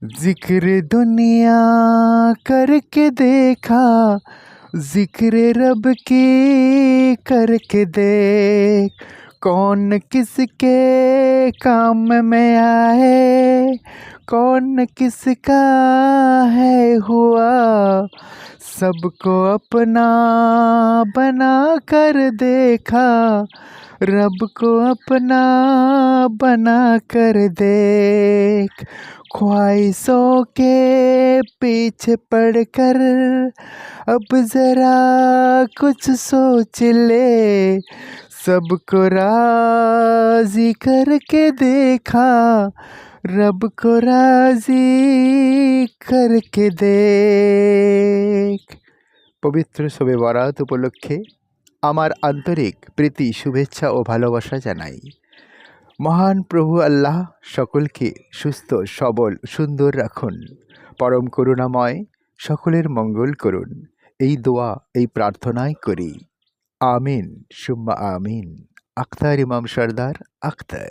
जिक्र दुनिया करके देखा, जिक्र रब की करके देख। कौन किसके काम में आए, कौन किसका है हुआ। सबको अपना बना कर देखा, रब को अपना बना कर देख। ख्वाहिशों के पीछे पड़कर अब जरा कुछ सोच ले। सबको राजी करके देखा, रब को राजी करके देख। पवित्र शबे बरात उपलक्षे আমার আন্তরিক প্রীতি শুভেচ্ছা ও ভালোবাসা জানাই। মহান প্রভু আল্লাহ সকলকে সুস্থ সবল সুন্দর রাখুন, পরম করুণাময় সকলের মঙ্গল করুন, এই দোয়া এই প্রার্থনাই করি। আমিন সুম্মা আমিন। আখতার ইমাম সর্দার আখতার।